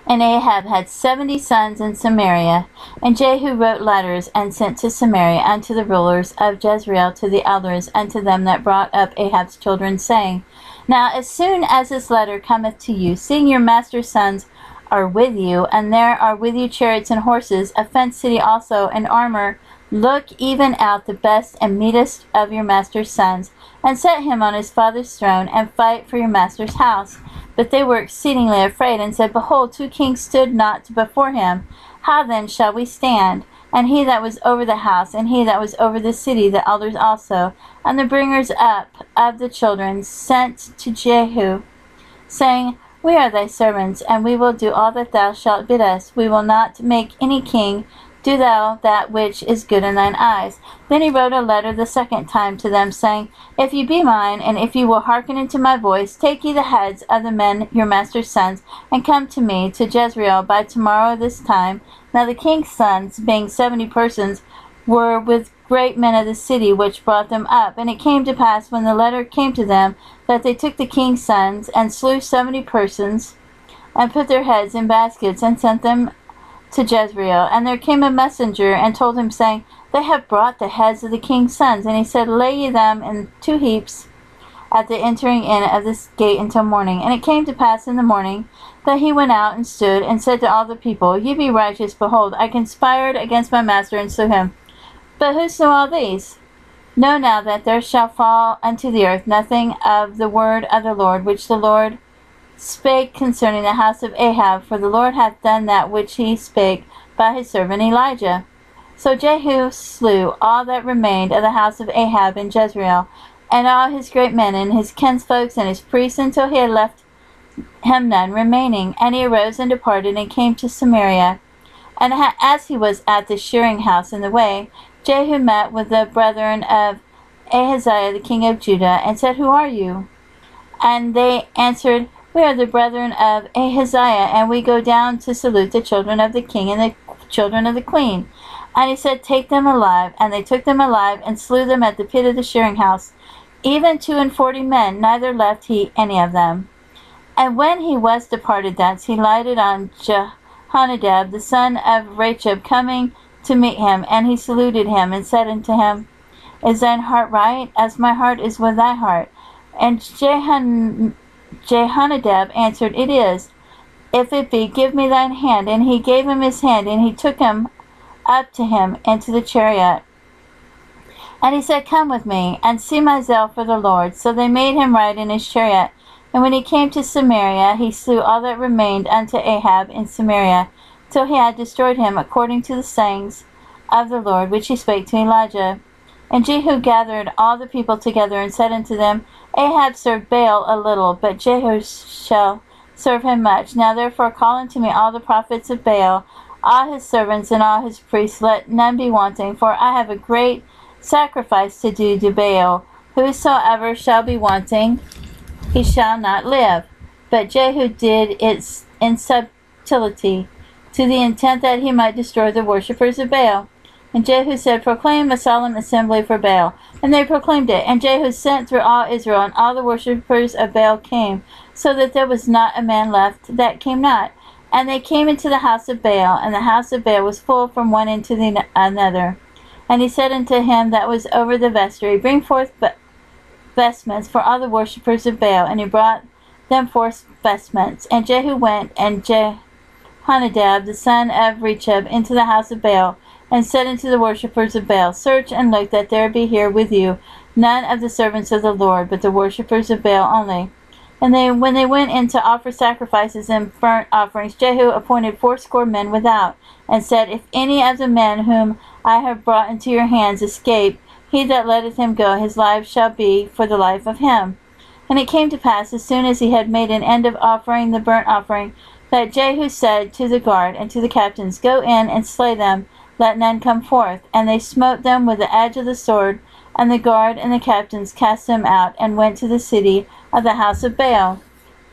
And Ahab had 70 sons in Samaria. And Jehu wrote letters, and sent to Samaria unto the rulers of Jezreel, to the elders, and to them that brought up Ahab's children, saying, Now as soon as this letter cometh to you, seeing your master's sons are with you, and there are with you chariots and horses, a fenced city also, and armor, look even out the best and meetest of your master's sons, and set him on his father's throne, and fight for your master's house. But they were exceedingly afraid, and said, Behold, 2 kings stood not before him. How then shall we stand? And he that was over the house, and he that was over the city, the elders also, and the bringers up of the children, sent to Jehu, saying, We are thy servants, and we will do all that thou shalt bid us. We will not make any king. Do thou that which is good in thine eyes. Then he wrote a letter the second time to them, saying, If ye be mine, and if ye will hearken unto my voice, take ye the heads of the men your master's sons, and come to me to Jezreel by tomorrow this time. Now the king's sons, being 70 persons, were with great men of the city, which brought them up. And it came to pass, when the letter came to them, that they took the king's sons, and slew 70 persons, and put their heads in baskets, and sent them to Jezreel. And there came a messenger, and told him, saying, They have brought the heads of the king's sons. And he said, Lay ye them in 2 heaps at the entering in of this gate until morning. And it came to pass in the morning that he went out and stood, and said to all the people, Ye be righteous, behold, I conspired against my master, and slew him. But who slew all these? Know now that there shall fall unto the earth nothing of the word of the Lord, which the Lord spake concerning the house of Ahab, for the Lord hath done that which he spake by his servant Elijah. So Jehu slew all that remained of the house of Ahab in Jezreel, and all his great men, and his kinsfolks, and his priests, until he had left him none remaining. And he arose and departed, and came to Samaria. And as he was at the shearing house in the way, Jehu met with the brethren of Ahaziah the king of Judah, and said, Who are you? And they answered, We are the brethren of Ahaziah, and we go down to salute the children of the king and the children of the queen. And he said, Take them alive. And they took them alive, and slew them at the pit of the shearing house, even 42 men, neither left he any of them. And when he was departed thence, he lighted on Jehonadab the son of Rechab, coming to meet him, and he saluted him, and said unto him, Is thine heart right, as my heart is with thy heart? And Jehonadab answered, It is. If it be, give me thine hand. And he gave him his hand, and he took him up to him into the chariot. And he said, Come with me, and see my zeal for the Lord. So they made him ride in his chariot. And when he came to Samaria, he slew all that remained unto Ahab in Samaria, till he had destroyed him, according to the sayings of the Lord, which he spake to Elijah. And Jehu gathered all the people together, and said unto them, Ahab served Baal a little, but Jehu shall serve him much. Now therefore call unto me all the prophets of Baal, all his servants and all his priests, let none be wanting, for I have a great sacrifice to do to Baal. Whosoever shall be wanting, he shall not live. But Jehu did it in subtlety, to the intent that he might destroy the worshippers of Baal. And Jehu said, Proclaim a solemn assembly for Baal. And they proclaimed it. And Jehu sent through all Israel, and all the worshippers of Baal came, so that there was not a man left that came not. And they came into the house of Baal, and the house of Baal was full from one end to the another. And he said unto him that was over the vestry, Bring forth vestments for all the worshippers of Baal. And he brought them forth vestments. And Jehu went, and Jehonadab the son of Rechab, into the house of Baal, and said unto the worshippers of Baal, Search and look that there be here with you none of the servants of the Lord, but the worshippers of Baal only. And when they went in to offer sacrifices and burnt offerings, Jehu appointed 80 men without, and said, If any of the men whom I have brought into your hands escape, he that letteth him go, his life shall be for the life of him. And it came to pass, as soon as he had made an end of offering the burnt offering, that Jehu said to the guard and to the captains, Go in and slay them, let none come forth. And they smote them with the edge of the sword, and the guard and the captains cast them out, and went to the city of the house of Baal.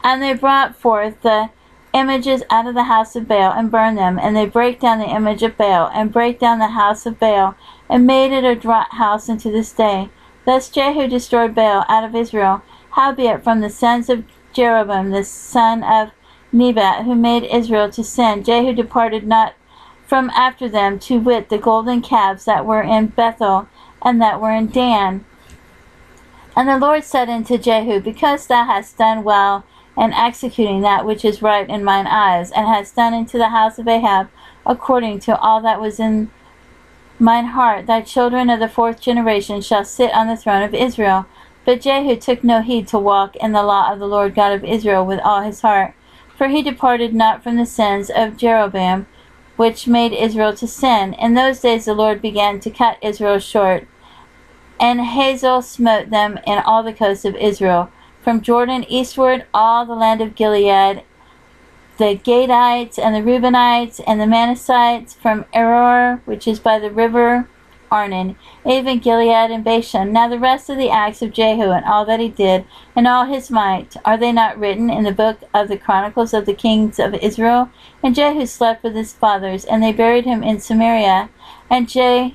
And they brought forth the images out of the house of Baal, and burned them. And they brake down the image of Baal, and brake down the house of Baal, and made it a draught house unto this day. Thus Jehu destroyed Baal out of Israel. Howbeit from the sons of Jeroboam the son of Nebat, who made Israel to sin. Jehu departed not from after them, to wit, the golden calves that were in Bethel, and that were in Dan. And the Lord said unto Jehu, because thou hast done well in executing that which is right in mine eyes, and hast done unto the house of Ahab according to all that was in mine heart, thy children of the fourth generation shall sit on the throne of Israel. But Jehu took no heed to walk in the law of the Lord God of Israel with all his heart, for he departed not from the sins of Jeroboam, which made Israel to sin. In those days the Lord began to cut Israel short, and Hazael smote them in all the coasts of Israel, from Jordan eastward, all the land of Gilead, the Gadites and the Reubenites and the Manassites, from Aroer, which is by the river Arnon, even Gilead and Bashan. Now the rest of the acts of Jehu, and all that he did, and all his might, are they not written in the book of the Chronicles of the kings of Israel? And Jehu slept with his fathers, and they buried him in Samaria. And Jehoahaz,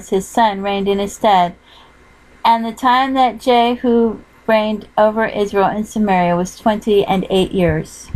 his son, reigned in his stead. And the time that Jehu reigned over Israel in Samaria was 28 years.